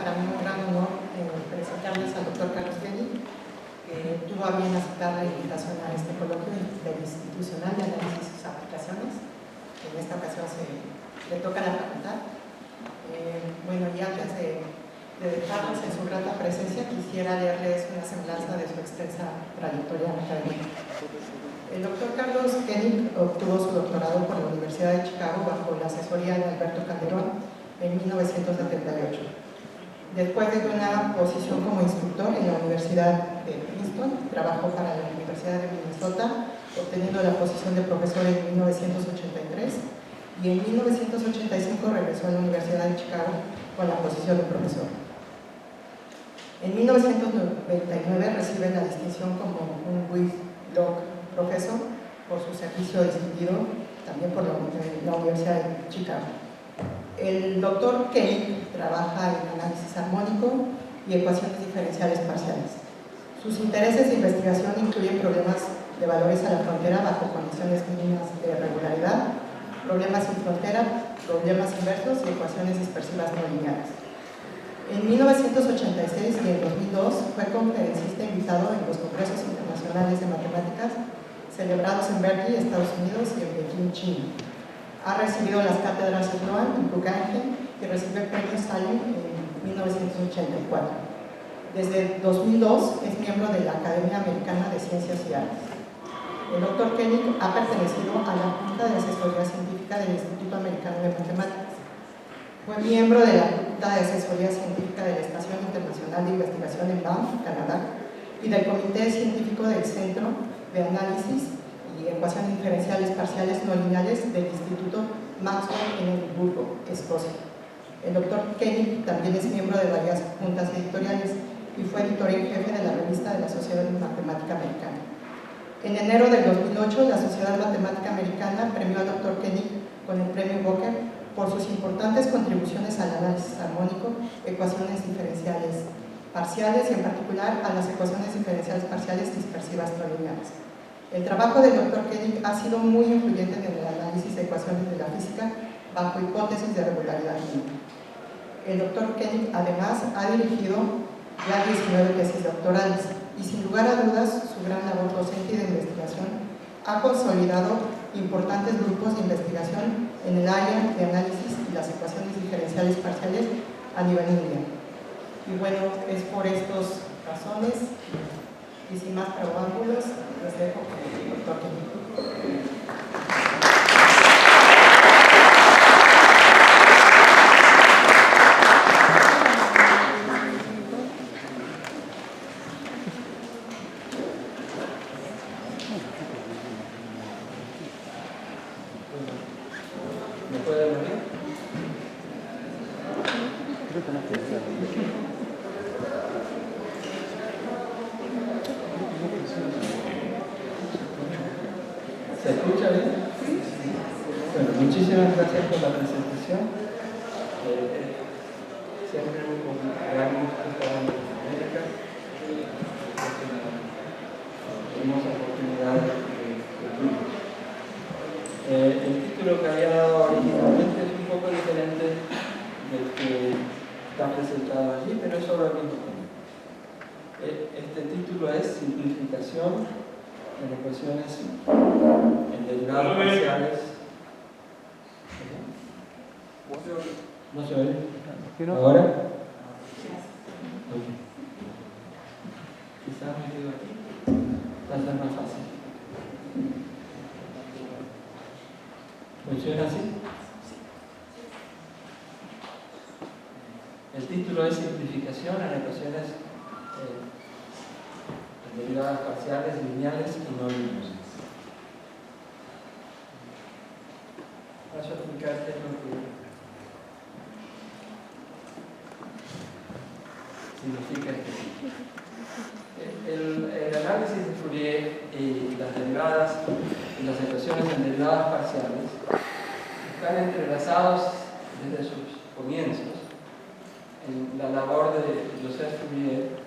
para mí un gran honor presentarles al doctor Carlos Koenig, que tuvo a bien aceptar la invitación a este coloquio interinstitucional de análisis y sus aplicaciones. En esta ocasión le toca la facultad. Bueno, y antes de dejarlos en su grata presencia, quisiera leerles una semblanza de su extensa trayectoria académica. El doctor Carlos Koenig obtuvo su doctorado por la Universidad de Chicago bajo la asesoría de Alberto Calderón en 1978. Después de una posición como instructor en la Universidad de Princeton, trabajó para la Universidad de Minnesota, obteniendo la posición de profesor en 1983, y en 1985 regresó a la Universidad de Chicago con la posición de profesor. En 1999 recibe la distinción como un Whitlock Professor por su servicio distinguido también por la Universidad de Chicago. El doctor Koenig trabaja en análisis armónico y ecuaciones diferenciales parciales. Sus intereses de investigación incluyen problemas de valores a la frontera bajo condiciones mínimas de regularidad, problemas sin frontera, problemas inversos y ecuaciones dispersivas no lineales. En 1986 y en 2002 fue conferencista invitado en los congresos internacionales de matemáticas celebrados en Berkeley, Estados Unidos, y en Pekín, China. Ha recibido las cátedras Sloan y Guggenheim y recibió el premio Stalin en 1984. Desde 2002 es miembro de la Academia Americana de Ciencias y Artes. El doctor Koenig ha pertenecido a la Junta de Asesoría Científica del Instituto Americano de Matemáticas. Fue miembro de la Junta de Asesoría Científica de la Estación Internacional de Investigación en Banff, Canadá, y del Comité Científico del Centro de Análisis y Ecuaciones Diferenciales Parciales No Lineales del Instituto Maxwell en Edimburgo, Escocia. El doctor Koenig también es miembro de varias juntas editoriales y fue editor en jefe de la revista de la Sociedad Matemática Americana. En enero del 2008, la Sociedad Matemática Americana premió al doctor Koenig con el premio Booker por sus importantes contribuciones al análisis armónico, ecuaciones diferenciales parciales y en particular a las ecuaciones diferenciales parciales dispersivas no lineales. El trabajo del Dr. Koenig ha sido muy influyente en el análisis de ecuaciones de la física bajo hipótesis de regularidad mínima. El Dr. Koenig además ha dirigido ya 19 tesis doctorales y sin lugar a dudas su gran labor docente y de investigación ha consolidado importantes grupos de investigación en el área de análisis y las ecuaciones diferenciales parciales a nivel mundial. Y bueno, es por estas razones y sin más preámbulos, les dejo con el doctor Koenig. ¿Se escucha bien? Bueno, muchísimas gracias por la presentación. Siempre un gran gusto estar en América. Es una hermosa oportunidad de estudio. El título que había dado originalmente es un poco diferente del que está presentado allí, pero es sobre el mismo tema. Este título es Simplificación en ecuaciones en derivadas parciales. ¿No se oye? ¿Ahora? Okay. Quizás me quedo aquí. Va a ser más fácil. ¿Funciona así? El título es Simplificación en ecuaciones derivadas parciales, lineales y no lineales. Voy a explicar qué es lo que significa este tipo. El análisis de Fourier y las derivadas y las ecuaciones en derivadas parciales están entrelazados desde sus comienzos en la labor de Joseph Fourier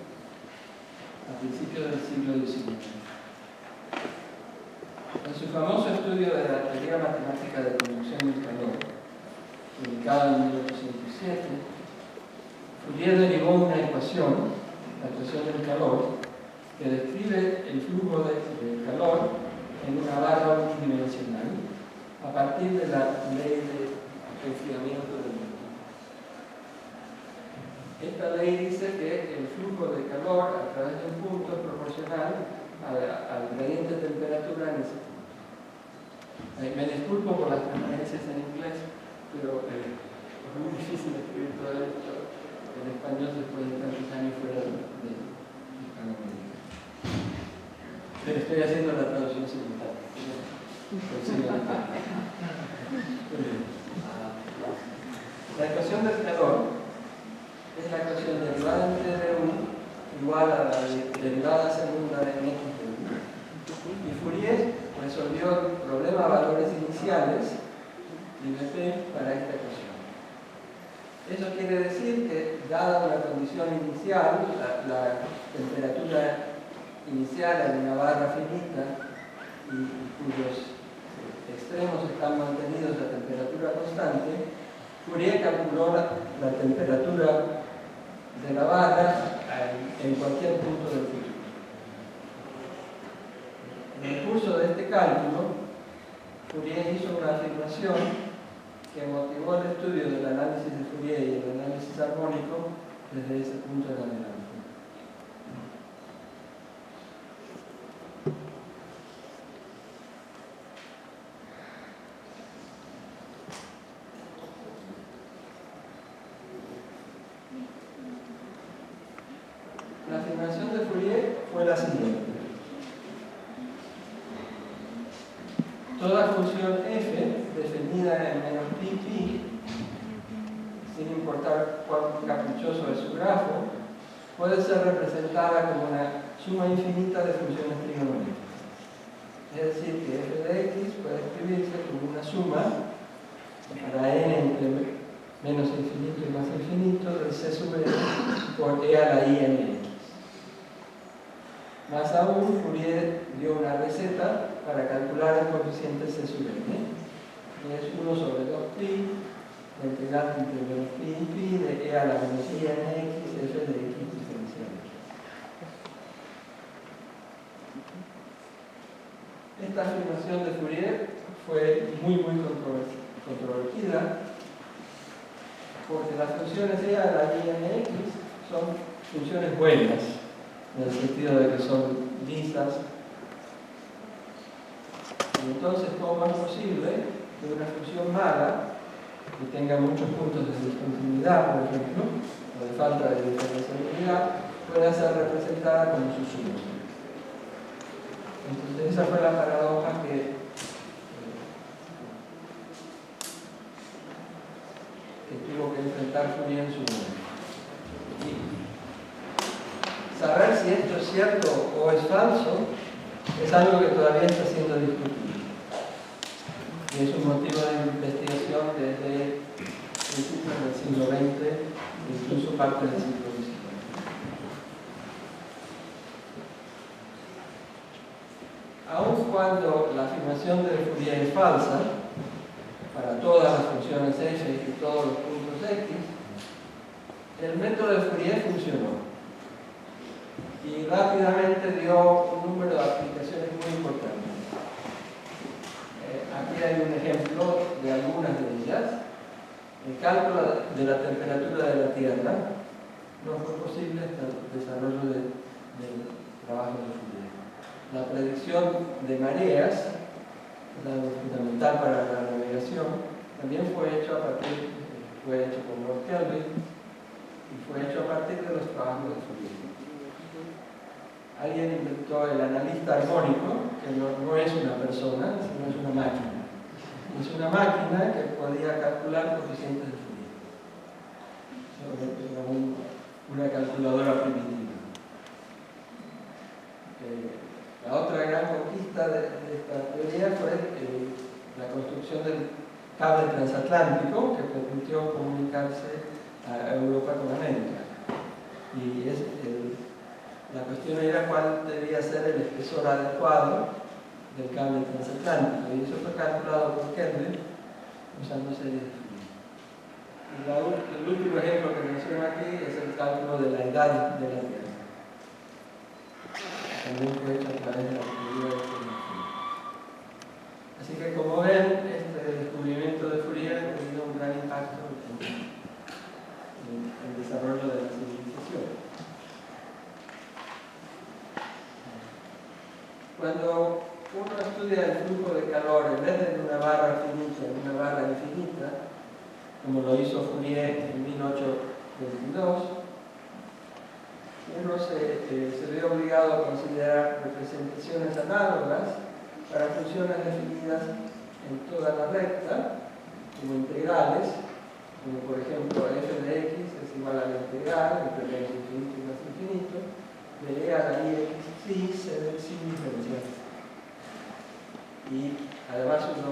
a principios del siglo XIX. En su famoso estudio de la teoría matemática de conducción del calor, publicado en 1807, Fourier derivó una ecuación, la ecuación del calor, que describe el flujo de calor en una barra unidimensional a partir de la ley de enfriamiento del mundo. Esta ley dice que el flujo de calor a través de un punto es proporcional al gradiente de temperatura en ese punto. Me disculpo por las referencias en inglés, pero es muy difícil escribir todo esto en español después de tantos años fuera de Hispanoamérica. Pero estoy haciendo la traducción simultánea. La ecuación del calor es la ecuación derivada en T de U igual a la derivada segunda de X de U. Y Fourier resolvió el problema a valores iniciales de P para esta ecuación. Eso quiere decir que, dada una condición inicial, la temperatura inicial en una barra finita y cuyos extremos están mantenidos a temperatura constante, Fourier calculó la temperatura de la barra en cualquier punto del futuro. En el curso de este cálculo, Fourier hizo una afirmación que motivó el estudio del análisis de Fourier y el análisis armónico desde ese punto en adelante. La afirmación de Fourier fue la siguiente. Toda función f, definida en menos pi, sin importar cuán caprichoso es su grafo, puede ser representada como una suma infinita de funciones trigonométricas. Es decir, que f de x puede escribirse como una suma para n entre menos infinito y más infinito de c sub n por e a la i en x. Más aún, Fourier dio una receta para calcular el coeficiente c sub n, que es 1 sobre 2pi, la integral entre menos pi y pi de e a la menos i en x, f de x diferencial x. Esta afirmación de Fourier fue muy controvertida, porque las funciones e a la i en x son funciones buenas, en el sentido de que son lisas. Y entonces, ¿cómo es posible que una función mala, que tenga muchos puntos de discontinuidad, por ejemplo, o de falta de diferenciabilidad, pueda ser representada como su suma? Entonces, esa fue la paradoja que tuvo que enfrentar Fourier en su momento. Saber si esto es cierto o es falso es algo que todavía está siendo discutido. Y es un motivo de investigación desde principios del siglo XX, incluso parte del siglo XIX. Aun cuando la afirmación de Fourier es falsa, para todas las funciones f y todos los puntos x, el método de Fourier funcionó. Y rápidamente dio un número de aplicaciones muy importantes. Aquí hay un ejemplo de algunas de ellas. El cálculo de la temperatura de la Tierra no fue posible hasta el desarrollo del trabajo de Fourier. La predicción de mareas, algo fundamental para la navegación, también fue hecho por Lord Kelvin y fue hecho a partir de los trabajos de Fourier. Alguien inventó el analista armónico, que no es una persona, sino es una máquina. Es una máquina que podía calcular coeficientes de Fourier. Era una calculadora primitiva. La otra gran conquista de esta teoría fue la construcción del cable transatlántico, que permitió comunicarse a Europa con América. Y la cuestión era cuál debía ser el espesor adecuado del cable transatlántico, y eso fue calculado por Kelvin usando series de Fourier. el último ejemplo que menciono aquí es el cálculo de la edad de la Tierra. También fue hecho a través de la teoría de Fourier. Así que, como ven, este descubrimiento de Fourier ha tenido un gran impacto en el desarrollo de la civilización. Cuando uno estudia el flujo de calor, en vez de una barra finita, en una barra infinita, como lo hizo Fourier en 1822, uno se ve obligado a considerar representaciones análogas para funciones definidas en toda la recta, como integrales, como por ejemplo f de x es igual a la integral entre menos infinito y más infinito, de e a la i x psi c de psi diferencial. Y además uno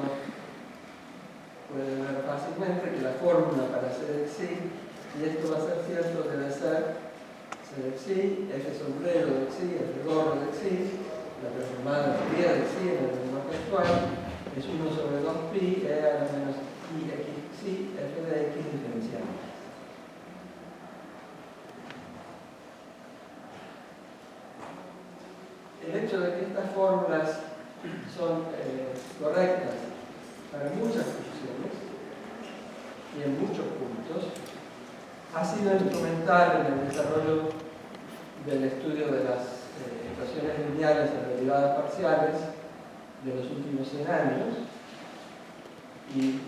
puede ver fácilmente que la fórmula para c de psi, y esto va a ser cierto, debe ser c de psi, f sombrero de psi, f gorro de psi, la transformada de de psi en el lenguaje actual, es 1 sobre 2pi e a la menos i x psi, f de x diferencial. El hecho de que estas fórmulas son correctas para muchas funciones y en muchos puntos ha sido instrumental en el desarrollo del estudio de las ecuaciones lineales en derivadas parciales de los últimos 100 años. Y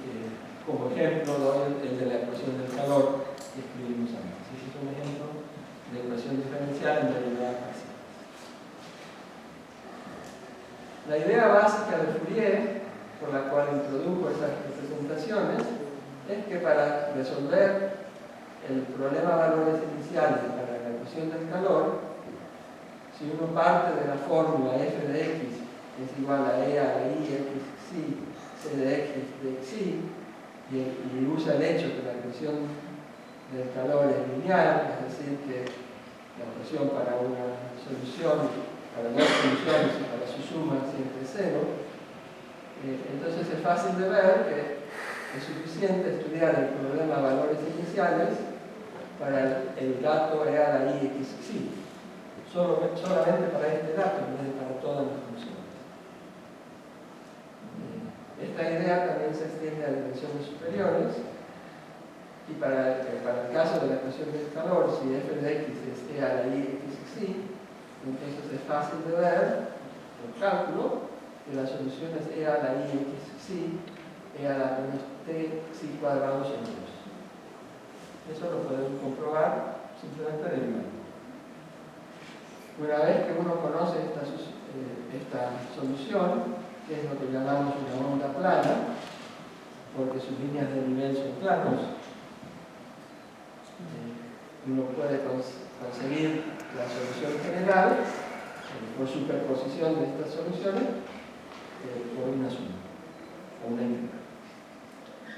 como ejemplo doy el de la ecuación del calor que escribimos antes. Este es un ejemplo de ecuación diferencial en derivadas parciales. La idea básica de Fourier, por la cual introdujo esas representaciones, es que para resolver el problema de valores iniciales para la ecuación del calor, si uno parte de la fórmula f de x es igual a e a la i x psi c de x de xi, y usa el hecho que la ecuación del calor es lineal, es decir, que la ecuación para una solución, para dos soluciones y para su suma siempre es cero, entonces es fácil de ver que es suficiente estudiar el problema de valores iniciales para el dato e a la i x psi, solamente para este dato, en vez de para todas las funciones. Esta idea también se extiende a dimensiones superiores, y para el caso de la ecuación del calor, si f de x es e a la i x psi, entonces es fácil de ver, por cálculo, que la solución es e a la i x psi, e a la menos t psi cuadrado sobre 2. Eso lo podemos comprobar simplemente derivando. Una vez que uno conoce esta solución, que es lo que llamamos una onda plana, porque sus líneas de nivel son planos, uno puede conseguir la solución general por superposición de estas soluciones por una suma o una integral.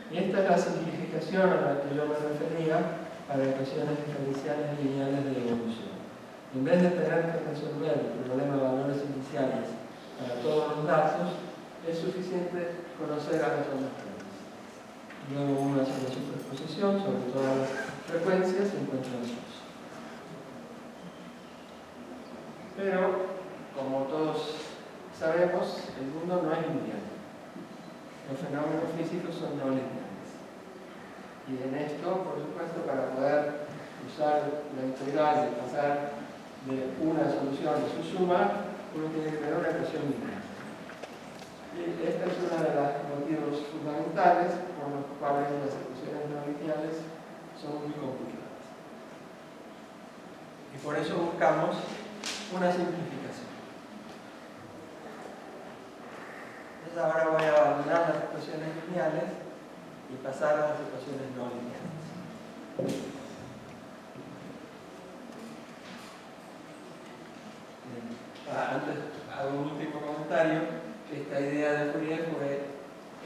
Y esta es la simplificación a la que yo me refería para ecuaciones diferenciales lineales de evolución. En vez de tener que resolver el problema de valores iniciales para todos los datos, es suficiente conocer a las ondas planas. Luego uno hace la superposición sobre todas las frecuencias y encuentra la solución. Pero, como todos sabemos, el mundo no es lineal. Los fenómenos físicos son no lineales. Y en esto, por supuesto, para poder usar la integral y pasar de una solución a su suma, uno tiene que tener una ecuación lineal. Y esta es uno de los motivos fundamentales por los cuales las ecuaciones no lineales son muy complicadas. Y por eso buscamos una simplificación. Entonces ahora voy a abandonar las ecuaciones lineales y pasar a las ecuaciones no lineales. Antes hago un último comentario. Esta idea de Fourier fue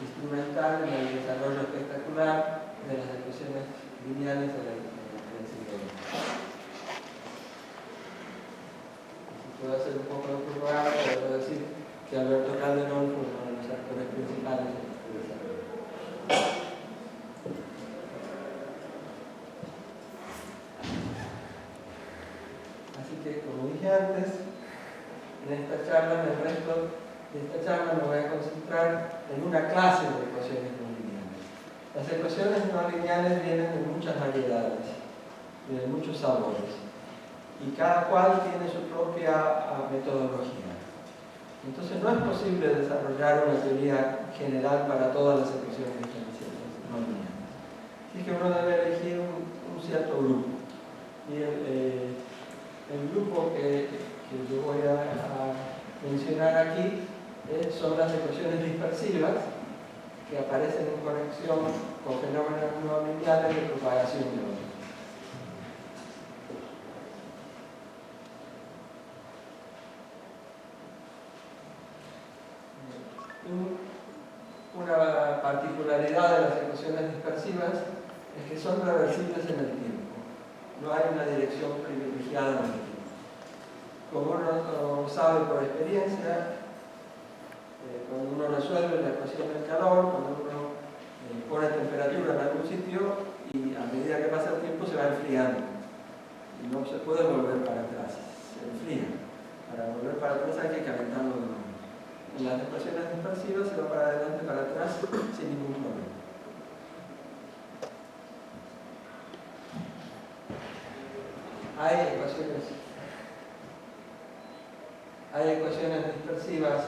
instrumental en el desarrollo espectacular de las ecuaciones lineales de la siglo XX. Si puedo hacer un poco de propaganda, puedo decir que Alberto Calderón fue uno de los actores principales de este desarrollo. Así que, como dije antes, en esta charla, en el resto de esta charla, me voy a concentrar en una clase de ecuaciones no lineales. Las ecuaciones no lineales vienen de muchas variedades y de muchos sabores, y cada cual tiene su propia metodología. Entonces no es posible desarrollar una teoría general para todas las ecuaciones diferenciales no lineales. Así que uno debe elegir un cierto grupo. Y el grupo que yo voy a mencionar aquí son las ecuaciones dispersivas que aparecen en conexión con fenómenos no lineales de propagación de ondas. Una particularidad de las ecuaciones dispersivas es que son reversibles en el tiempo. No hay una dirección privilegiada en el tiempo. Como uno sabe por experiencia, cuando uno resuelve la ecuación del calor, cuando uno pone temperatura en algún sitio y a medida que pasa el tiempo se va enfriando. Y no se puede volver para atrás, se enfría. Para volver para atrás hay que calentarlo de nuevo. En las ecuaciones dispersivas se va para adelante y para atrás sin ningún problema. Hay ecuaciones dispersivas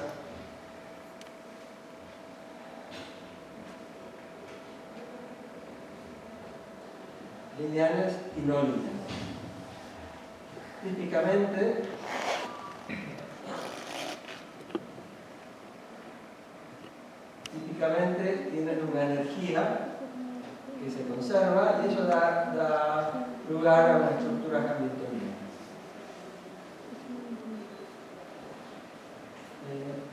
lineales y no lineales. Típicamente tienen una energía que se conserva y eso da lugar a una estructura hamiltoniana.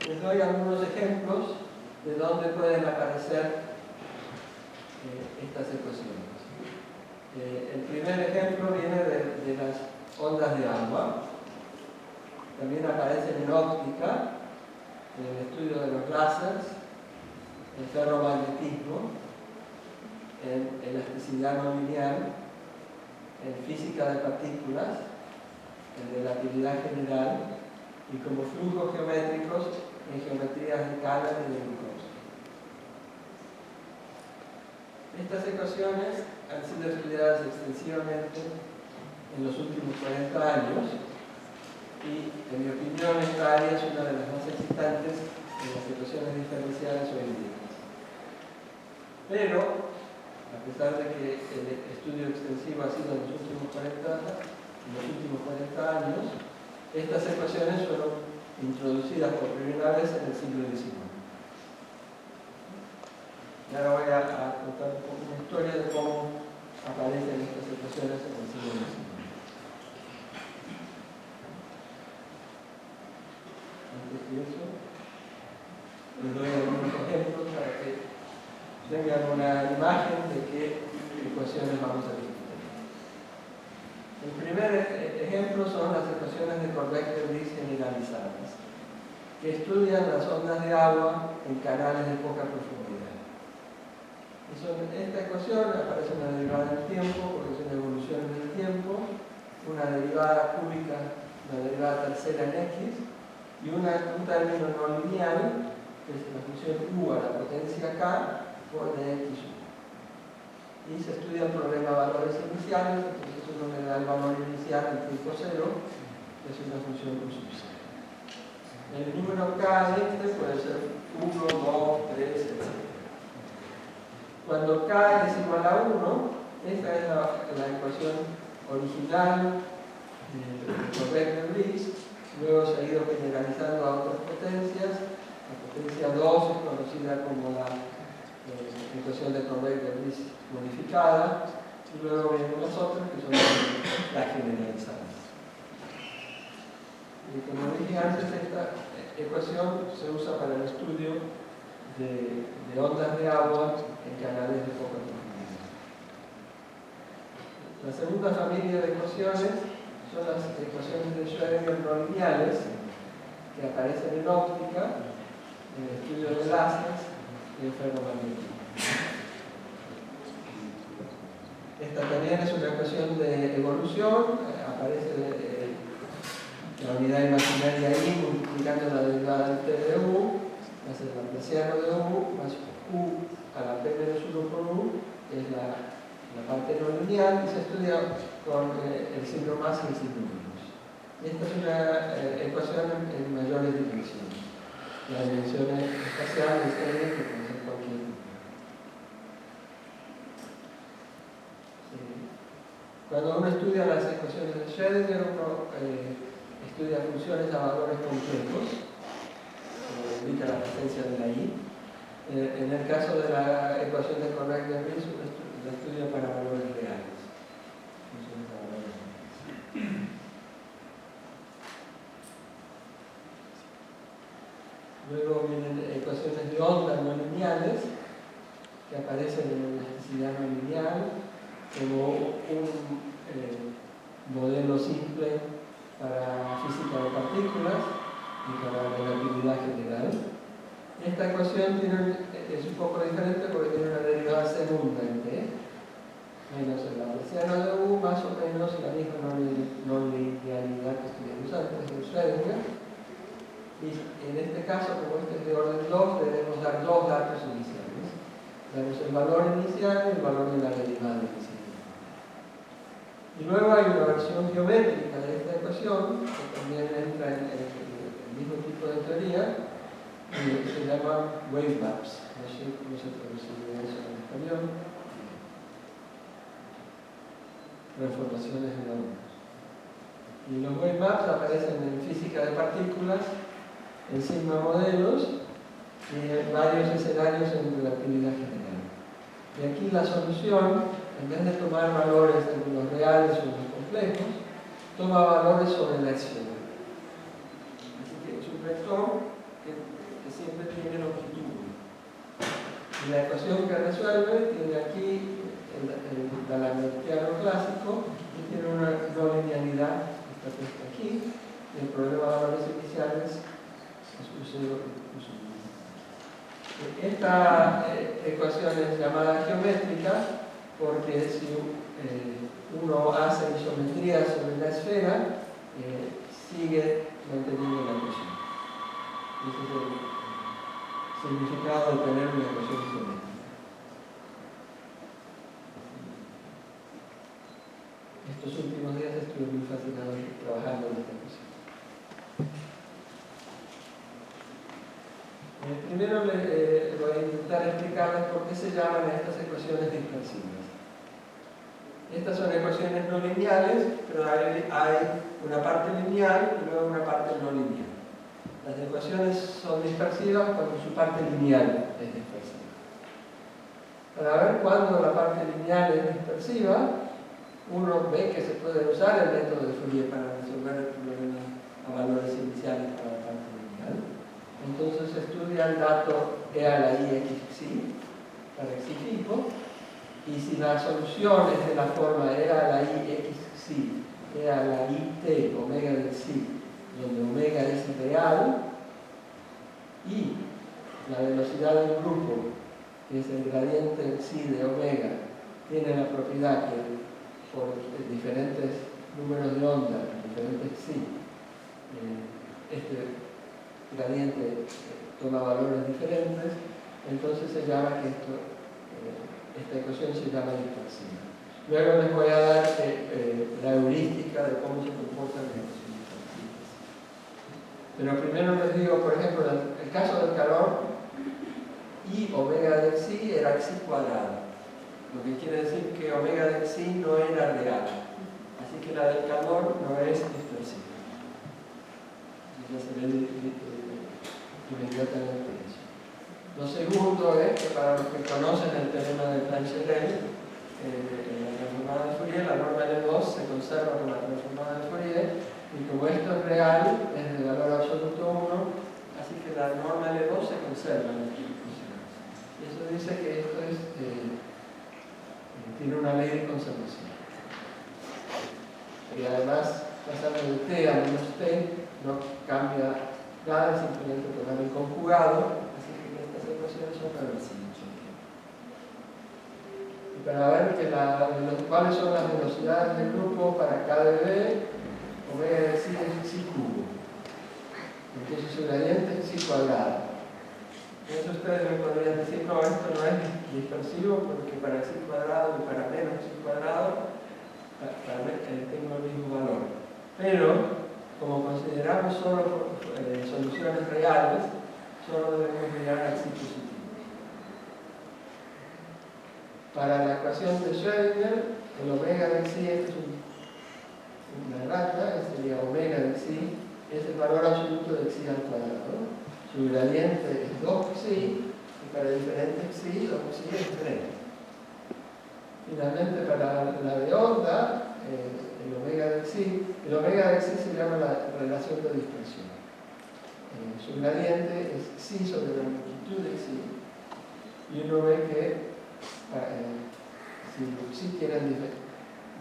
Les doy algunos ejemplos de dónde pueden aparecer estas ecuaciones. El primer ejemplo viene de las ondas de agua. También aparecen en óptica, en el estudio de los láseres, el ferromagnetismo, en elasticidad no lineal, en física de partículas, en relatividad general y como flujos geométricos en geometrías de Kähler y de Minkowski. Estas ecuaciones han sido estudiadas extensivamente en los últimos 40 años y, en mi opinión, esta área es una de las más excitantes en las ecuaciones diferenciales hoy en día. Pero, a pesar de que el estudio extensivo ha sido en los últimos 40 años, estas ecuaciones fueron introducidas por primera vez en el siglo XIX. Y ahora voy a contar un poco una historia de cómo aparecen estas ecuaciones en el siglo XIX. Antes de eso, les doy algunos ejemplos para que tengan una imagen de qué ecuaciones vamos a discutir. El primer ejemplo son las ecuaciones de Corbeck-Lebris generalizadas, que estudian las ondas de agua en canales de poca profundidad. En esta ecuación aparece una derivada en el tiempo, porque es una evolución en el tiempo, una derivada cúbica, una derivada tercera en x, y un término no lineal, que es la función u a la potencia k, por dx1. Y se estudia el problema de valores iniciales, entonces uno le da el valor inicial en tiempo 0, que es una función q sub 0. El número k puede ser 1, 2, 3, etc. Cuando k es igual a 1, esta es la ecuación original de Corbeck-Lebris, luego se ha ido generalizando a otras potencias. La potencia 2 es conocida como la ecuación de Corbeck-Lebris modificada, y luego vienen las otras que son las generalizadas. Y como dije antes, esta ecuación se usa para el estudio de ondas de agua en canales de poca profundidad. La segunda familia de ecuaciones son las ecuaciones de Schrödinger no lineales, que aparecen en óptica, en el estudio de láseres y el ferromagnetismo. Esta también es una ecuación de evolución, aparece la unidad imaginaria I multiplicando la derivada del T de U, más el laplaciano de U, más U a la P menos 1 por U, que es la parte no lineal, y se estudia con el signo más y el signo menos. Y esta es una ecuación en mayores dimensiones. Las dimensiones espaciales que pueden ser cualquier tipo. Cuando uno estudia las ecuaciones de Schrödinger, uno estudia funciones a valores complejos, como indica la presencia de la I. En el caso de la ecuación de Cornell-Lewis, uno la estudia para valores reales. Funciones a valores reales. Luego vienen ecuaciones de onda no lineales, que aparecen en la elasticidad no lineal, como un modelo simple para física de partículas y para relatividad general. Esta ecuación es un poco diferente porque tiene una derivada segunda en T, menos el laplaciano de U, más o menos la misma no linealidad que estudiamos antes en Schrödinger. Y en este caso, como este es de orden 2, debemos dar dos datos iniciales. Damos el valor inicial y el valor de la derivada inicial. Y luego hay una versión geométrica de esta ecuación, que también entra en el mismo tipo de teoría, y se llama wave maps. No sé cómo se traduciría eso en español. Transformaciones de la onda. Y los wave maps aparecen en física de partículas, en sigma modelos y en varios escenarios en relatividad general. Y aquí la solución, en vez de tomar valores de los reales o los complejos, toma valores sobre la acción. Así que es un vector que siempre tiene longitud. Y la ecuación que resuelve tiene aquí el Dalamertiano clásico y tiene una no linealidad que está puesta aquí. Y el problema de valores iniciales es U0. Esta ecuación es llamada geométrica porque si uno hace isometría sobre la esfera, sigue manteniendo la ecuación. Ese es el significado de tener una ecuación geométrica. Estos últimos días estuve muy fascinado trabajando en esta ecuación. Primero voy a intentar explicarles por qué se llaman estas ecuaciones dispersivas. Estas son ecuaciones no lineales, pero hay una parte lineal y luego una parte no lineal. Las ecuaciones son dispersivas cuando su parte lineal es dispersiva. Para ver cuándo la parte lineal es dispersiva, uno ve que se puede usar el método de Fourier para resolver el problema a valores iniciales para la parte lineal. Entonces se estudia el dato E a la I x psi para xi fijo, y si la solución es de la forma E a la I x psi, E a la I t, omega de psi, donde omega es real, y la velocidad del grupo, que es el gradiente psi de omega, tiene la propiedad que por diferentes números de onda, diferentes psi, este gradiente toma valores diferentes, entonces se llama que esta ecuación se llama dispersiva. Luego les voy a dar la heurística de cómo se comportan las ecuaciones dispersivas. Pero primero les digo, por ejemplo, en el caso del calor, I omega de psi era psi cuadrado, lo que quiere decir que omega de psi no era real, así que la del calor no es dispersiva. Ya se ve inmediatamente eso. Lo segundo es que para los que conocen el teorema de Plancherel, en la transformada de Fourier, la norma L2 se conserva con la transformada de Fourier, y como esto es real, es de valor absoluto 1, así que la norma L2 se conserva en el equipo funcional. Y eso dice que esto tiene una ley de conservación. Y además, pasando de t a menos t, no cambia nada, simplemente tomar el conjugado, así que estas ecuaciones son reversibles. Y para ver cuáles son las velocidades del grupo para KdV, omega de psi es psi cubo. Entonces su gradiente es psi cuadrado. Entonces ustedes me podrían decir, no, esto no es dispersivo porque para psi cuadrado y para menos psi cuadrado tengo el mismo valor. Pero, como consideramos solo soluciones reales, solo debemos mirar al psi positivo. Para la ecuación de Schrödinger, el omega de psi, esto es una rata, sería omega de psi, es el valor absoluto de psi al cuadrado. Su gradiente es 2 psi, y para diferentes psi, 2 psi es 3. Finalmente, para la de onda, el omega de psi se llama la relación de dispersión. Su gradiente es psi sobre la longitud de psi, y uno ve que si tienen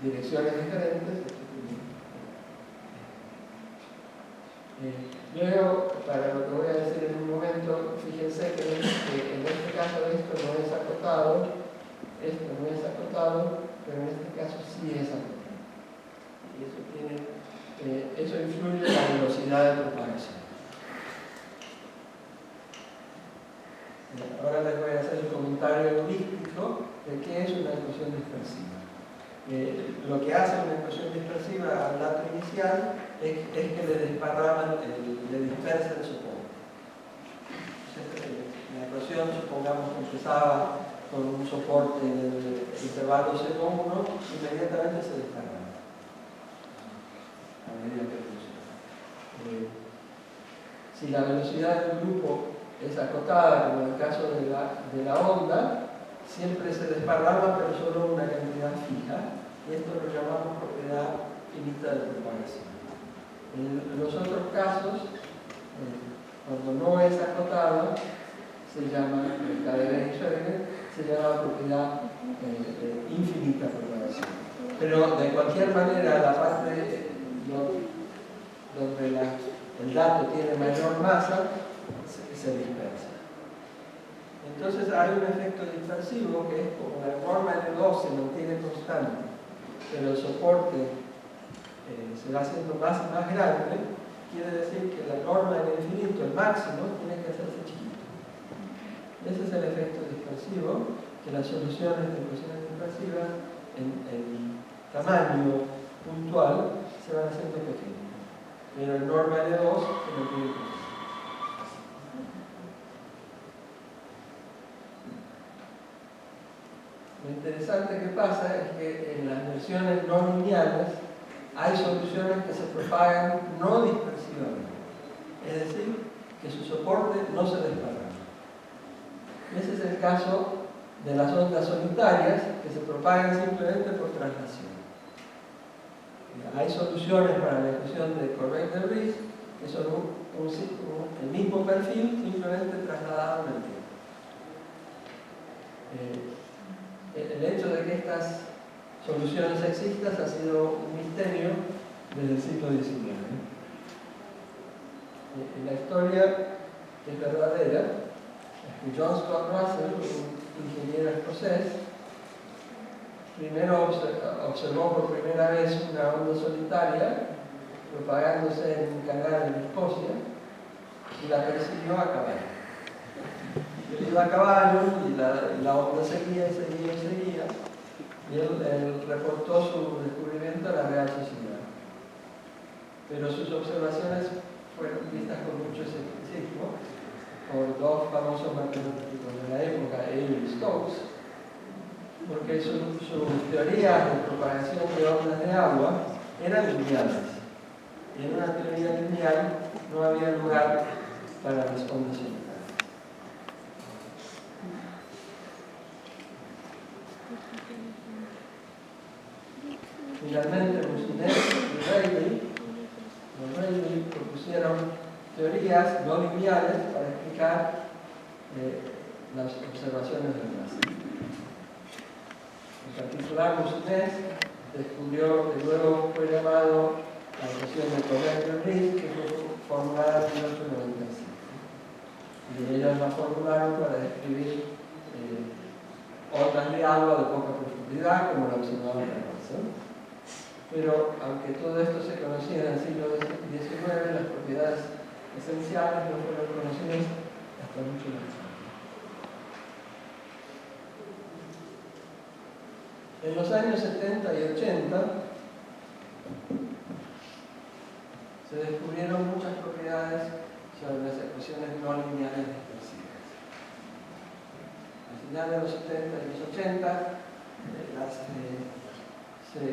direcciones diferentes. Luego, para lo que voy a decir en un momento, fíjense que en este caso esto no es acotado, pero en este caso sí es acotado. Y eso influye en la velocidad de propagación. Ahora les voy a hacer el comentario heurístico de qué es una ecuación dispersiva. Lo que hace una ecuación dispersiva al dato inicial es que le dispersa el soporte. La ecuación, supongamos que empezaba con un soporte en el intervalo 0,1, inmediatamente se descargaba a medida que funciona. Si la velocidad del grupo es acotada, como en el caso de la onda, siempre se desparrama, pero solo una cantidad fija, y esto lo llamamos propiedad finita de propagación. En los otros casos, cuando no es acotada, se llama, en KdV y Schrödinger, se llama propiedad infinita de propagación. Pero de cualquier manera, la parte donde el dato tiene mayor masa, se dispersa. Entonces hay un efecto dispersivo que es como la norma N2 se mantiene constante, pero el soporte se va haciendo más y más grande, quiere decir que la norma en el infinito, el máximo, tiene que hacerse chiquito. Ese es el efecto dispersivo, que las soluciones de ecuaciones dispersivas en tamaño puntual se van haciendo pequeñas, pero el norma N2 se mantiene constante. Lo interesante que pasa es que en las versiones no lineales hay soluciones que se propagan no dispersivamente, es decir, que su soporte no se desparrama. Ese es el caso de las ondas solitarias que se propagan simplemente por traslación. Hay soluciones para la ecuación de Corbett-de-Vries que son el mismo perfil, simplemente trasladado en el tiempo. El hecho de que estas soluciones existan ha sido un misterio desde el siglo XIX. La historia es verdadera. John Scott Russell, un ingeniero escocés, primero observó por primera vez una onda solitaria propagándose en un canal en Escocia y la persiguió a caballo. Él iba a caballo y la onda seguía y seguía y seguía, y él reportó su descubrimiento a la Real Sociedad. Pero sus observaciones fueron vistas con mucho escepticismo por dos famosos matemáticos de la época, Airy y Stokes, porque sus teorías de propagación de ondas de agua eran lineales. Y en una teoría lineal no había lugar para las ondas solitarias. Finalmente, Boussinet y Rayleigh propusieron teorías no lineales para explicar las observaciones del Russell. En particular, Boussinet descubrió que luego fue llamado la ecuación de Corbett-de-Vries, que fue formulada en 1895. Y ellos la formularon para describir ondas de agua de poca profundidad, como la observaba Russell. pero aunque todo esto se conocía en el siglo XIX, las propiedades esenciales no fueron conocidas hasta mucho más tarde. En los años 70 y 80 se descubrieron muchas propiedades sobre las ecuaciones no lineales dispersivas. Al final de los 70 y los 80 se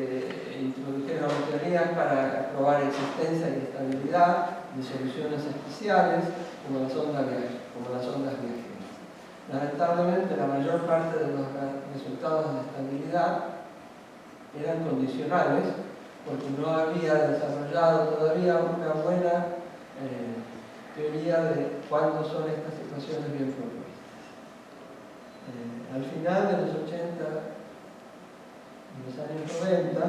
introdujeron teorías para probar existencia y estabilidad de soluciones especiales como las ondas viajeras. Lamentablemente, la mayor parte de los resultados de estabilidad eran condicionales porque no había desarrollado todavía una buena teoría de cuándo son estas situaciones bien propuestas. Al final de los 80 y los años 90,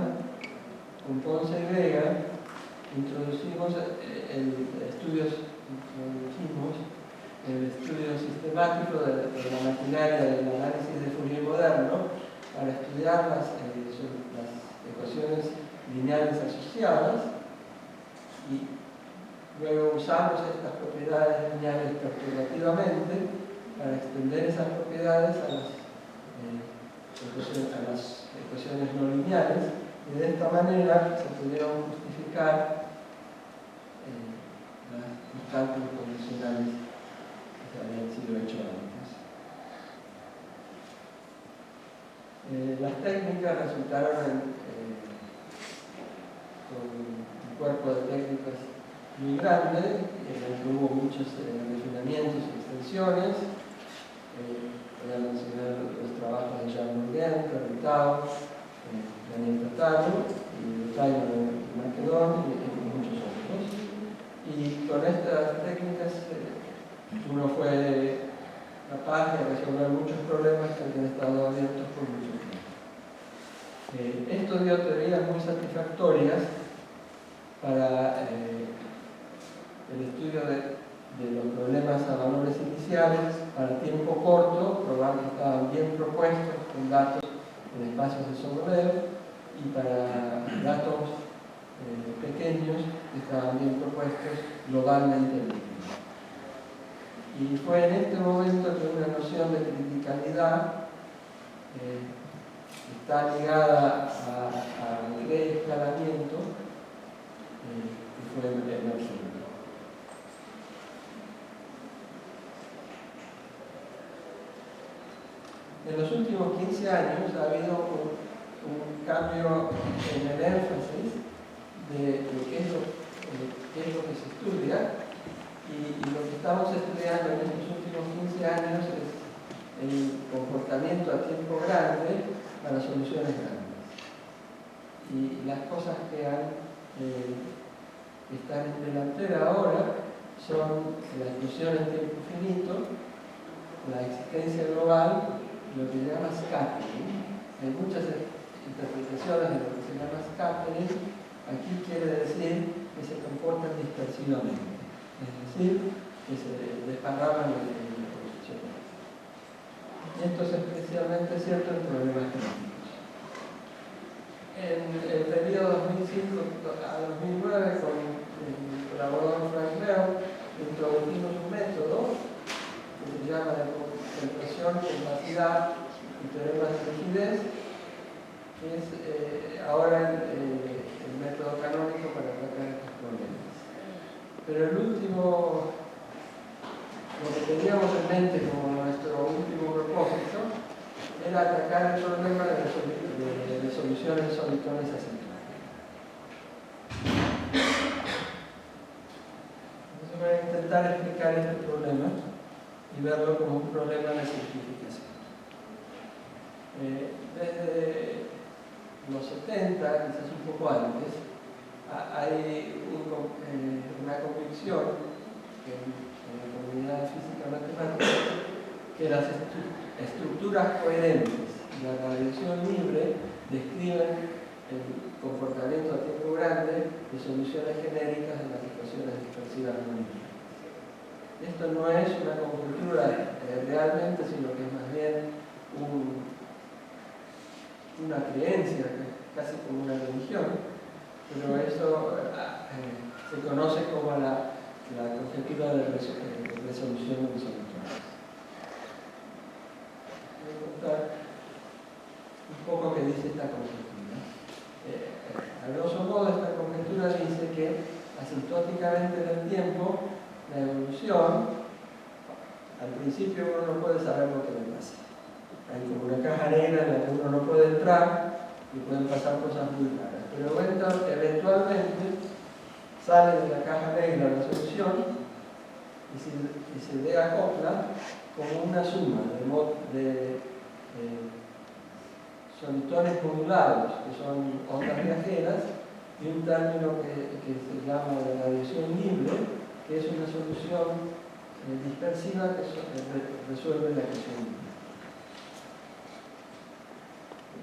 con Ponce y Vega, introducimos el estudio sistemático de la maquinaria del análisis de Fourier moderno para estudiar las ecuaciones lineales asociadas, y luego usamos estas propiedades lineales perturbativamente para extender esas propiedades a las ecuaciones no lineales, y de esta manera se pudieron justificar los cálculos condicionales que habían sido hechos antes. Las técnicas resultaron con un cuerpo de técnicas muy grande, en el que hubo muchos refinamientos y extensiones. Voy a mencionar los trabajos de Jean Bourgain, Carretao, Daniel Tataro, y Taylor Macedón y muchos otros. Y con estas técnicas uno fue capaz de resolver muchos problemas que habían estado abiertos por mucho tiempo. Esto dio teorías muy satisfactorias para el estudio de los problemas a valores iniciales para tiempo corto, probar que estaban bien propuestos con datos en espacios de Sobolev, y para datos pequeños que estaban bien propuestos globalmente en el tiempo. Y fue en este momento que una noción de criticalidad está ligada al reescalamiento que fue emergente. En los últimos 15 años ha habido un cambio en el énfasis de qué es lo que se estudia, y lo que estamos estudiando en estos últimos 15 años es el comportamiento a tiempo grande para soluciones grandes. Y las cosas que están en delantera ahora son la exclusión en tiempo finito, la existencia global, lo que se llama scattering. Hay muchas interpretaciones de lo que se llama scattering. Aquí quiere decir que se comportan dispersivamente, es decir, que se desparraman en la posición. Y esto es especialmente cierto en problemas críticos. En el periodo 2005 a 2009, con el colaborador Frank Bell, introdujimos un método que se llama de concentración, compacidad y teoremas de rigidez, que es ahora el método canónico para tratar estos problemas. Pero lo que teníamos en mente como nuestro último propósito era atacar el problema de soluciones solitones asintóticas. Entonces voy a intentar explicar este problema y verlo como un problema de simplificación. Desde los 70, quizás un poco antes, hay una convicción en la comunidad de física matemática que las estructuras coherentes y la radiación libre describen el comportamiento a tiempo grande de soluciones genéricas de las ecuaciones dispersivas no lineales. Esto no es una conjetura realmente, sino que es más bien una creencia, casi como una religión, pero eso se conoce como la conjetura de resolución de soluciones. Voy a contar un poco qué dice esta conjetura. A grosso modo, esta conjetura dice que asintóticamente en el tiempo, la evolución, al principio uno no puede saber lo que le pasa. Hay como una caja negra en la que uno no puede entrar y pueden pasar cosas muy raras. Pero eventualmente sale de la caja negra la solución y se le acopla como una suma de solitones modulados, que son ondas viajeras, y un término que se llama de radiación libre, que es una solución dispersiva que resuelve la ecuación libre.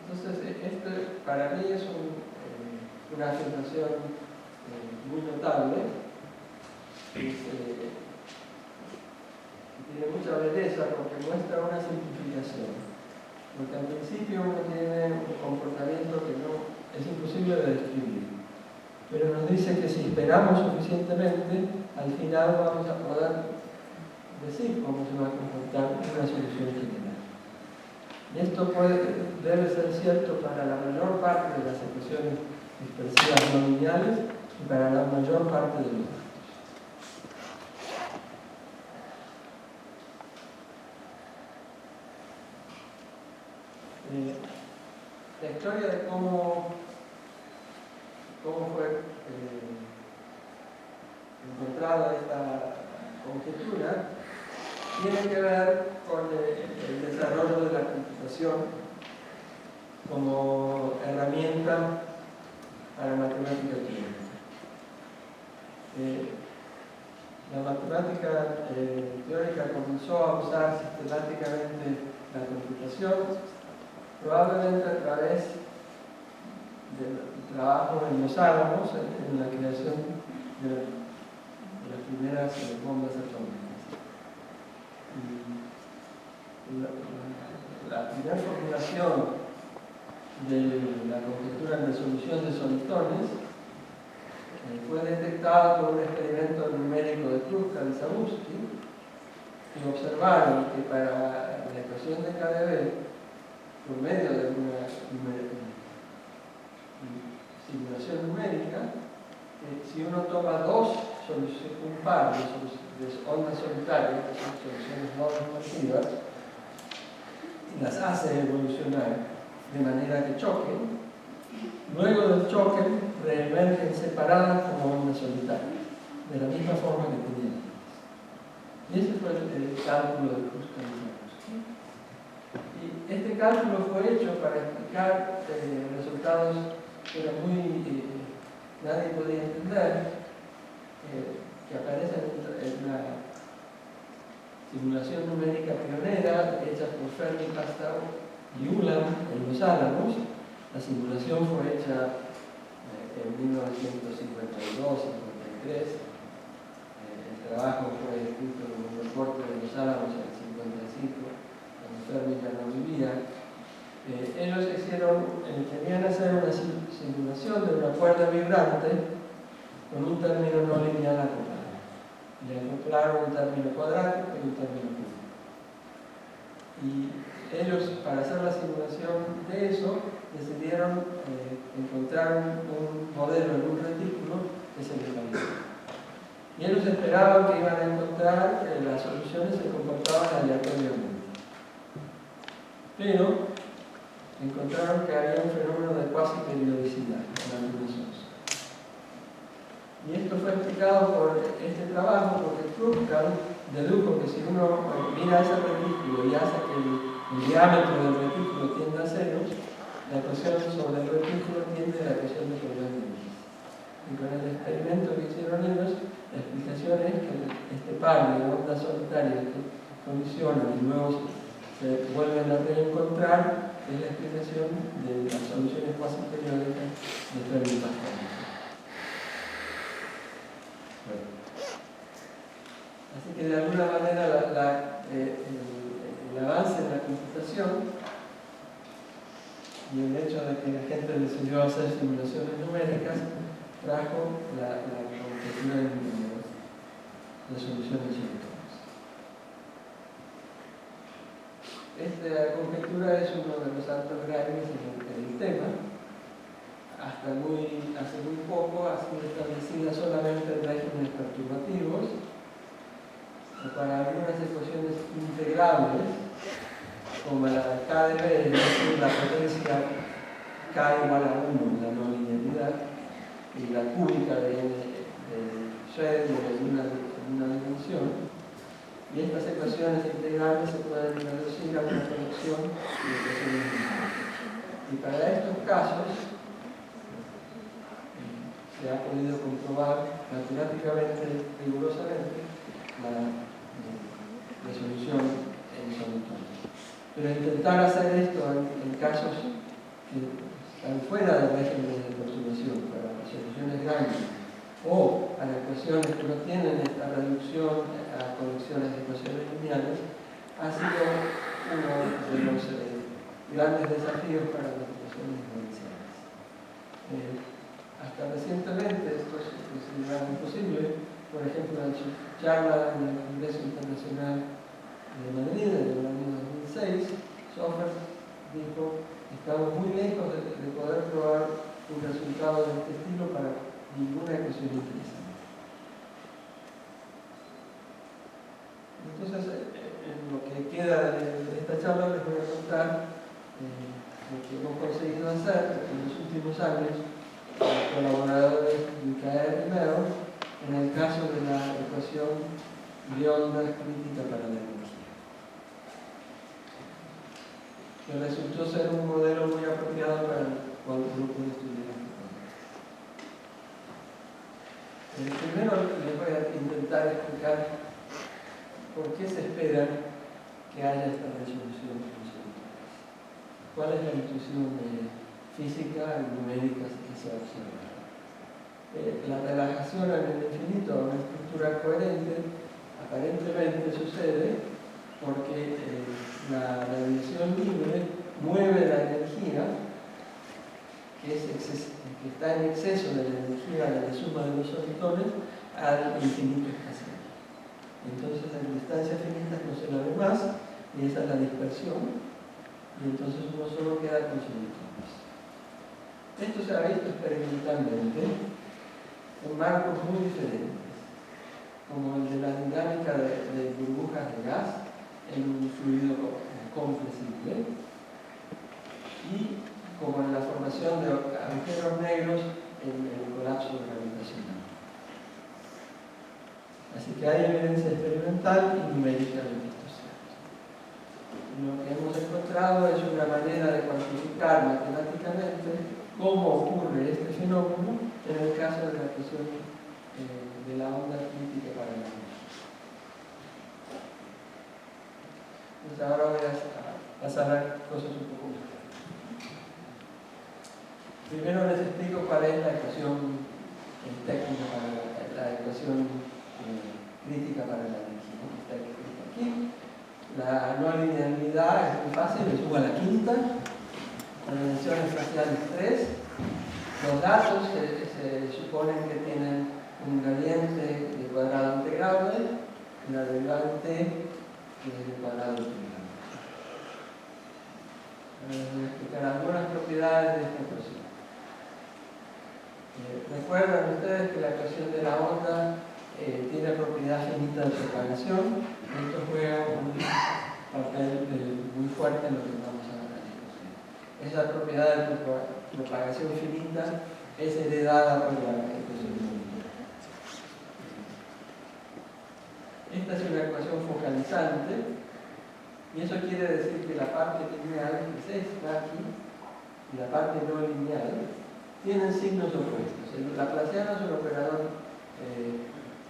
Entonces, esto para mí es una afirmación muy notable, que tiene mucha belleza porque muestra una simplificación. Porque al principio uno tiene un comportamiento que no es imposible de describir. Pero nos dice que si esperamos suficientemente, al final vamos a poder decir cómo se va a comportar una solución general. Y esto debe ser cierto para la mayor parte de las ecuaciones dispersivas no lineales y para la mayor parte de los datos. La historia de cómo fue encontrada esta conjetura tiene que ver con el desarrollo de la computación como herramienta para matemática teórica. La matemática teórica comenzó a usar sistemáticamente la computación, probablemente a través del trabajo en Los Álamos, en la creación de las primeras bombas atómicas. La primera formulación de la conjetura de resolución de solitones fue detectada por un experimento numérico de Kruskal y Zabusky, y observaron que para la ecuación de KdV, por medio de una simulación numérica, si uno toma un par de ondas solitarias, que son soluciones no normativas, y las hace evolucionar de manera que choquen, luego del choque reemergen separadas como ondas solitarias, de la misma forma que tenían antes. Y ese fue el cálculo de Kruskal y Zabusky. Y este cálculo fue hecho para explicar resultados que eran nadie podía entender, que aparecen en la simulación numérica pionera hecha por Fermi, Pascal y Ulam en Los Álamos. La simulación fue hecha en 1952-53. El trabajo fue escrito en un reporte de Los Álamos en el 55, cuando Fermi ya no vivía. Ellos querían hacer una simulación de una cuerda vibrante con un término no lineal acoplado. Le acoplaron un término cuadrático y un término cúbico. Y ellos, para hacer la simulación de eso, decidieron encontrar un modelo en un retículo que se les validó. Y ellos esperaban que iban a encontrar que las soluciones se comportaban aleatoriamente. Pero encontraron que había un fenómeno de cuasi periodicidad en algunos sources. Y esto fue explicado por este trabajo porque Kruskal dedujo que si uno mira ese retículo y hace que el diámetro del retículo tienda a cero, la ecuación sobre el retículo tiende a la ecuación de Fourier de X. Y con el experimento que hicieron ellos, la explicación es que este par de ondas solitarias que colisionan y luego se vuelven a reencontrar es la explicación de las soluciones cuasi periódicas de Fermi Pascal. Bueno. Así que de alguna manera el avance en la computación y el hecho de que la gente decidió hacer simulaciones numéricas trajo la conjetura de números de soluciones simultáneas. Esta conjetura es uno de los altos grados en el tema. Hace muy poco ha sido establecida solamente en regímenes perturbativos, o para algunas ecuaciones integrables, como la KdB, es decir, la potencia K igual a 1, la no linealidad, y la cúbica de Schrödinger en una dimensión. Y estas ecuaciones integrales se pueden reducir a una colección de ecuaciones lineales. Y para estos casos se ha podido comprobar matemáticamente, rigurosamente, la resolución en soluciones. Pero intentar hacer esto en casos que están fuera del régimen de perturbación, para soluciones grandes, o para ecuaciones que no tienen esta reducción a colecciones de ecuaciones lineales, ha sido uno de los grandes desafíos para las ecuaciones diferenciales. Hasta recientemente esto se consideraba imposible. Por ejemplo, en su charla en el Congreso Internacional de Madrid en el año 2006, Schoeffer dijo: estamos muy lejos de poder probar un resultado de este estilo para ninguna ecuación interesante. Entonces, en lo que queda de esta charla les voy a contar lo que hemos conseguido hacer en los últimos años con los colaboradores Michael y Mero en el caso de la ecuación de onda crítica para la energía, que resultó ser un modelo muy apropiado para cualquier grupo de estudiantes. Primero les voy a intentar explicar por qué se espera que haya esta resolución funcional. ¿Cuál es la intuición física y numérica que se ha observado? La relajación en el infinito a una estructura coherente aparentemente sucede porque la radiación libre mueve la energía que está en exceso de la energía de la suma de los solitones al infinito espacial. Entonces en distancias finitas no se la ve más, y esa es la dispersión, y entonces uno solo queda con solitones. Esto se ha visto experimentalmente en marcos muy diferentes, como el de la dinámica de burbujas de gas en un fluido compresible, y como en la formación de agujeros negros en el colapso gravitacional. Así que hay evidencia experimental y numérica de que esto es cierto. Lo que hemos encontrado es una manera de cuantificar matemáticamente cómo ocurre este fenómeno en el caso de la ecuación de la onda crítica para la energía. Entonces ahora voy a pasar a cosas un poco más. Primero les explico cuál es la ecuación técnica para la ecuación crítica para la energía, que está escrita aquí. La no linealidad es muy fácil, le subo a la quinta. La dimensión espacial es 3. Los datos se suponen que tienen un gradiente de cuadrado integrable y la derivada en t que es de cuadrado integrable. Voy a explicar algunas propiedades de esta ecuación. Recuerdan ustedes que la ecuación de la onda tiene propiedad finita de propagación, y esto juega un papel muy fuerte en lo que vamos a ver. Esa propiedad de propagación finita es heredada por la ecuación de onda. Esta es una ecuación focalizante, y eso quiere decir que la parte lineal, que es esta aquí, y la parte no lineal, tienen signos opuestos. El laplaciano es un operador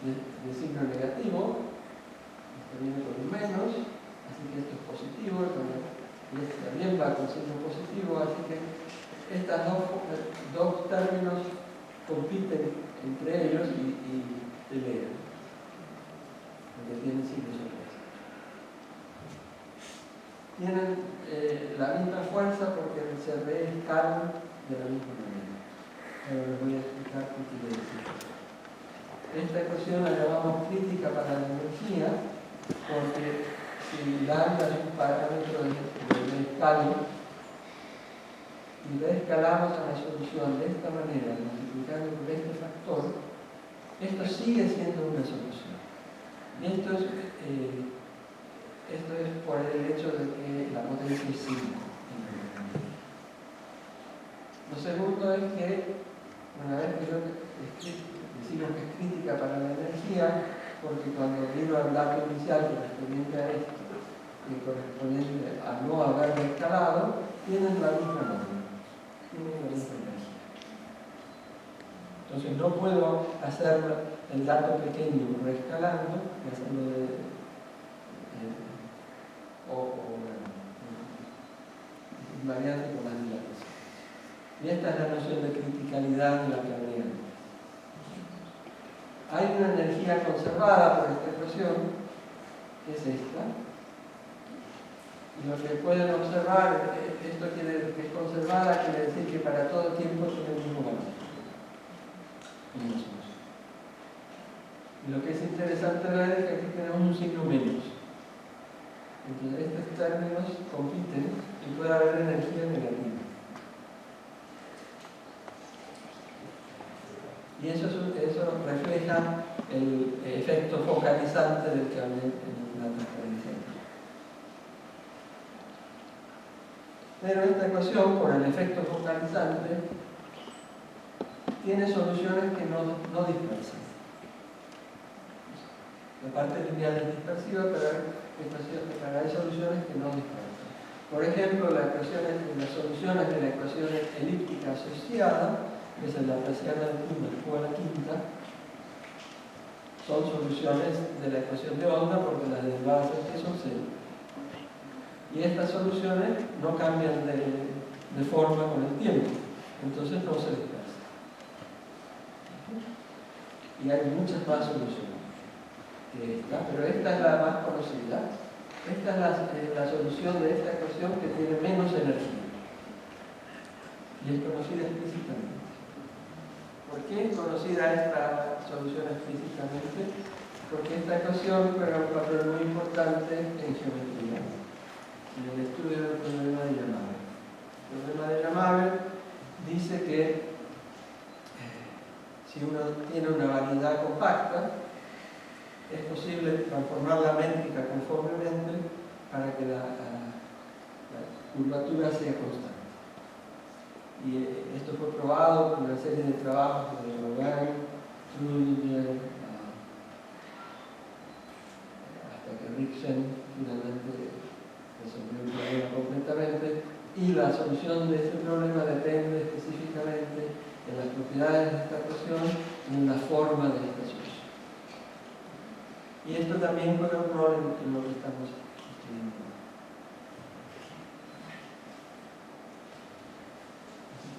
de signo negativo, esto viene con un menos, así que esto es positivo, y este también va con signo positivo, así que estos dos términos compiten entre ellos y pelean, porque tienen signos opuestos. Tienen la misma fuerza porque se reescalan de la misma manera. Ahora les voy a explicar explicar qué quiere decir. Esta ecuación la llamamos crítica para la energía porque si lambda es un parámetro de escala y le escalamos a la solución de esta manera, multiplicando por este factor, esto sigue siendo una solución. Y esto es por el hecho de que la potencia es 5. Lo segundo es que, una vez que decimos que es crítica para la energía, porque cuando vino al dato inicial correspondiente a esto y correspondiente a no haberlo escalado, tienen la misma norma. Entonces no puedo hacer el dato pequeño reescalando y hacerlo invariante con las dilataciones. Y esta es la noción de criticalidad de la que hablamos. Hay una energía conservada por esta ecuación, que es esta. Y lo que pueden observar, esto quiere decir que es conservada, quiere decir que para todo tiempo tiene el mismo valor. Y lo que es interesante ver es que aquí tenemos un signo menos. Entonces estos términos compiten y puede haber energía negativa. Y eso refleja el efecto focalizante del que hablé en la transparencia. Pero esta ecuación, por el efecto focalizante, tiene soluciones que no dispersan. La parte lineal es dispersiva, pero hay soluciones que no dispersan. Por ejemplo, las soluciones de la ecuación elíptica asociada, que es la laplaciana de Q a la quinta, son soluciones de la ecuación de onda porque las derivadas de T son cero. Y estas soluciones no cambian de forma con el tiempo, entonces no se dispersan. Y hay muchas más soluciones que esta, pero esta es la más conocida. Esta es la solución de esta ecuación que tiene menos energía. Y es conocida explícitamente. ¿Por qué es conocida esta solución explícitamente? Porque esta ecuación juega un papel muy importante en geometría, en el estudio del problema de Yamabe. El problema de Yamabe dice que si uno tiene una variedad compacta, es posible transformar la métrica conformemente para que la curvatura sea constante. Y esto fue probado por una serie de trabajos de Logan, Trudinger, hasta que Riksen finalmente resolvió el problema completamente. Y la solución de este problema depende específicamente de las propiedades de esta ecuación y en la forma de esta solución. Y esto también juega un rol en lo que estamos estudiando.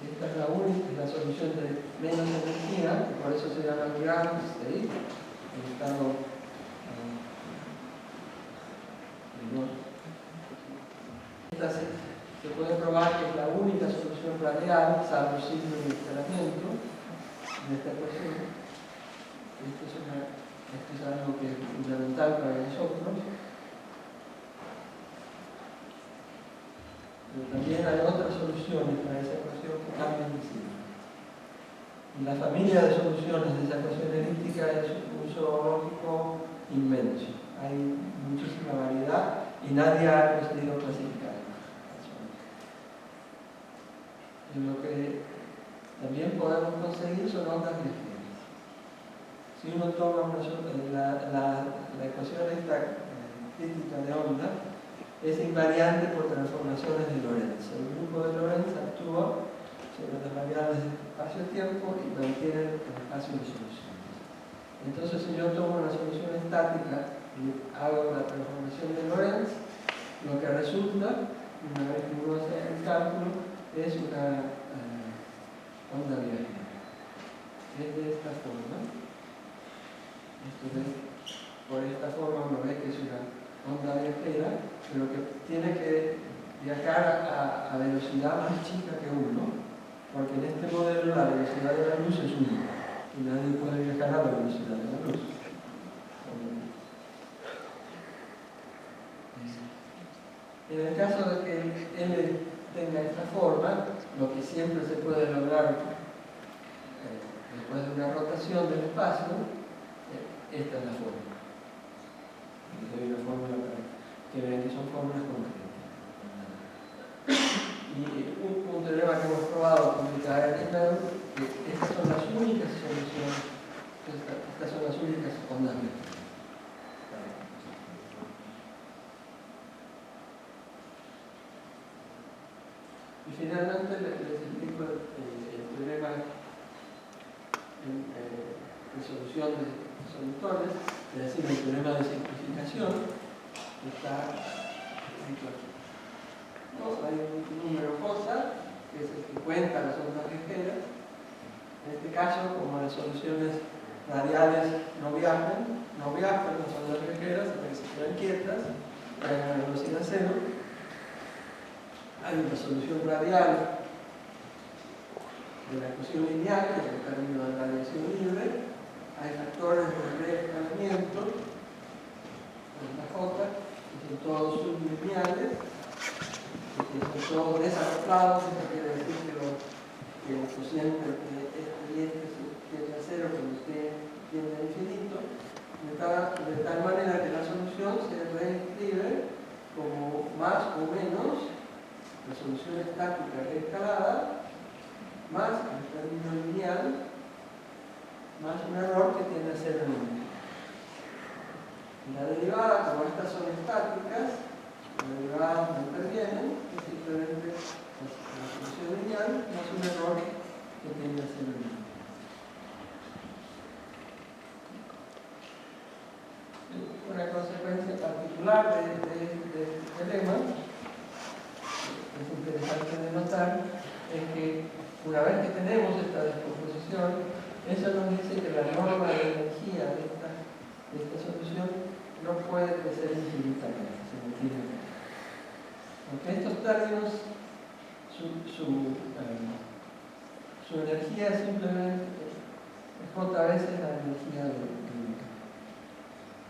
Esta es la única, es la solución de menos energía, y por eso se llama ground state, el estado esta se puede probar que es la única solución radial, salvo signo de escalamiento de esta ecuación. Esto es algo que es fundamental para nosotros. Pero también hay otras soluciones para esa ecuación que cambian de signo. Y la familia de soluciones de esa ecuación elíptica es un zoológico inmenso. Hay muchísima variedad y nadie ha conseguido clasificarla. Y lo que también podemos conseguir son ondas ligeras. Si uno toma la ecuación esta crítica de onda, es invariante por transformaciones de Lorentz. El grupo de Lorentz actúa sobre las variables de espacio-tiempo y mantiene el espacio de soluciones. Entonces, si yo tomo una solución estática y hago la transformación de Lorentz, lo que resulta, una vez que uno hace el cálculo, es una onda viajera. Es de esta forma. Por esta forma uno ve que es una onda viajera, pero que tiene que viajar a velocidad más chica que 1, porque en este modelo la velocidad de la luz es uno y nadie puede viajar a la velocidad de la luz. En el caso de que L tenga esta forma, lo que siempre se puede lograr después de una rotación del espacio, esta es la fórmula. Les doy una fórmula para que vean que son fórmulas concretas. Y un teorema que hemos probado con el KRL, que estas son las únicas soluciones, estas son las únicas ondas vectoriales. Y finalmente les explico el teorema de solución de solutones, es decir, el teorema de simplificación, que está escrito aquí. ¿No? Hay un número J, que es el que cuenta las ondas ligeras. En este caso, como las soluciones radiales no viajan las ondas ligeras, hasta que se quedan quietas, caen a la velocidad cero. Hay una solución radial de la ecuación lineal, que es el término de radiación libre. Hay factores de reescalamiento, la J, que son todos sublineales, que son todos desacoplados. Eso quiere decir que el cociente de este y este tiende a cero, que usted tiende a infinito, de tal manera que la solución se reescribe como más o menos la solución estática reescalada más el término lineal más un error que tiende a ser el número. Y la derivada, como estas son estáticas, la derivada no intervienen, es simplemente la solución lineal más un error que tiende a ser el número. Una consecuencia particular de este teorema, es interesante de notar, es que una vez que tenemos esta descomposición, eso nos dice que la norma de energía de esta solución no puede crecer infinitamente, aunque estos términos, su energía es simplemente J veces la energía del núcleo.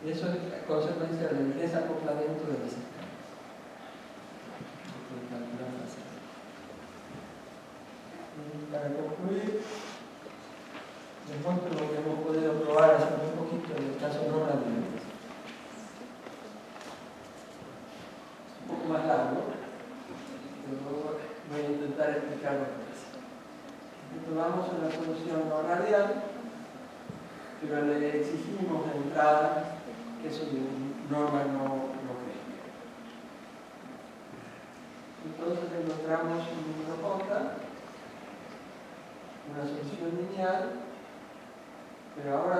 Y eso es consecuencia del desacoplamiento de las escalas. Para concluir, les muestro lo que hemos podido probar hace un poquito en el caso no radial. Un poco más largo, pero voy a intentar explicarlo después. Tomamos una solución no radial, pero le exigimos de entrada que su norma no crezca. Entonces encontramos un número J, una solución lineal, pero ahora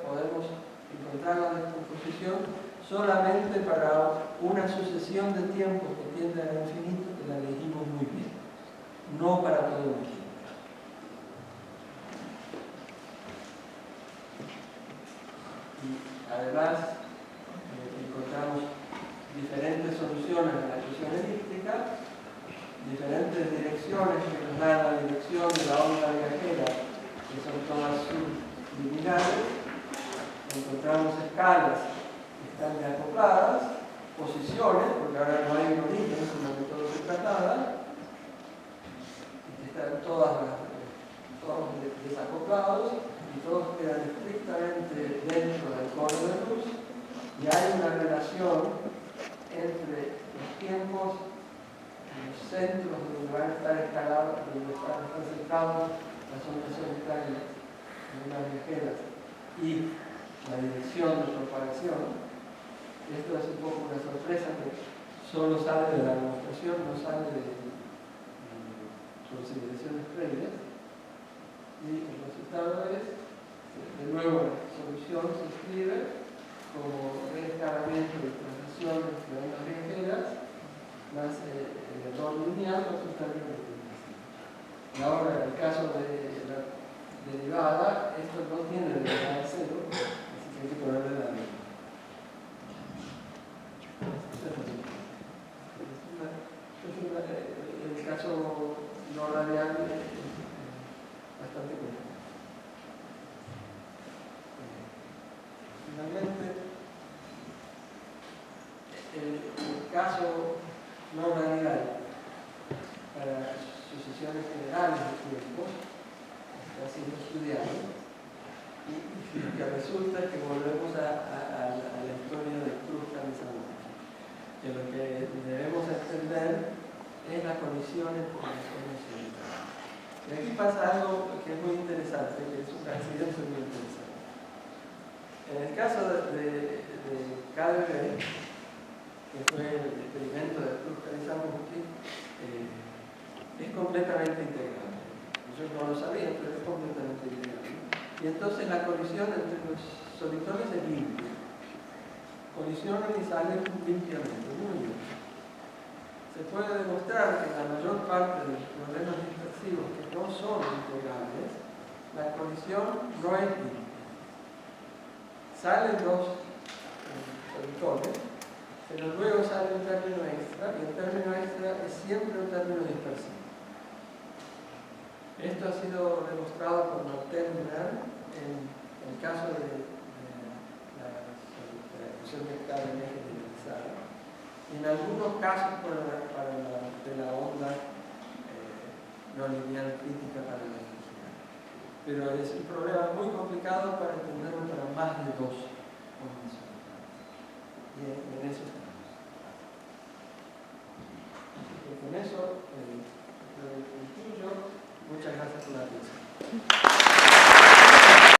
podemos encontrar la descomposición solamente para una sucesión de tiempos que tiende al infinito, que la elegimos muy bien, no para todo el tiempo. Y además encontramos diferentes soluciones de la ecuación elíptica, diferentes direcciones que nos dan la dirección de la onda viajera, que son todas sublineales. Encontramos escalas que están desacopladas, posiciones, porque ahora no hay un origen, sino que todo se traslada, y que están todos desacoplados, y todos quedan estrictamente dentro del cono de luz, y hay una relación entre los tiempos, los centros donde van a estar escalados, donde están centrados las ondas solitarias en unas viajeras y la dirección de propagación. Esto es un poco una sorpresa que solo sale de la demostración, no sale de consideraciones previas. Y el resultado es, de nuevo, la solución se escribe como reescalamiento y transición entre ondas viajeras más el error lineal más un término de comunicación. Y ahora, en el caso de la derivada, esto no tiene derivada cero, así que hay que ponerle la derivada. El caso no radial es bastante complejo. caso no lineal para sucesiones generales de tiempo está siendo estudiado y que resulta que volvemos a la historia de Krustal-Samouki, que lo que debemos entender es la colisión entre las zonas celulares. Y aquí pasa algo que es muy interesante, que es un accidente muy interesante. En el caso de KDB, que fue el experimento de Krustal-Samouki, es completamente integrable. Ellos no lo sabían, pero es completamente integrable. Y entonces la colisión entre los solitores es limpia. Colisionan y salen limpiamente, muy bien. Se puede demostrar que la mayor parte de los problemas dispersivos que no son integrales, la colisión no es limpia. Salen los solitores, pero luego sale un término extra, y el término extra es siempre un término dispersivo. Esto ha sido demostrado por Martel-Bernard en el caso de la fusión vectorial generalizada, y en algunos casos para la onda no lineal crítica para la electricidad. Pero es un problema muy complicado para entenderlo para más de dos ondas.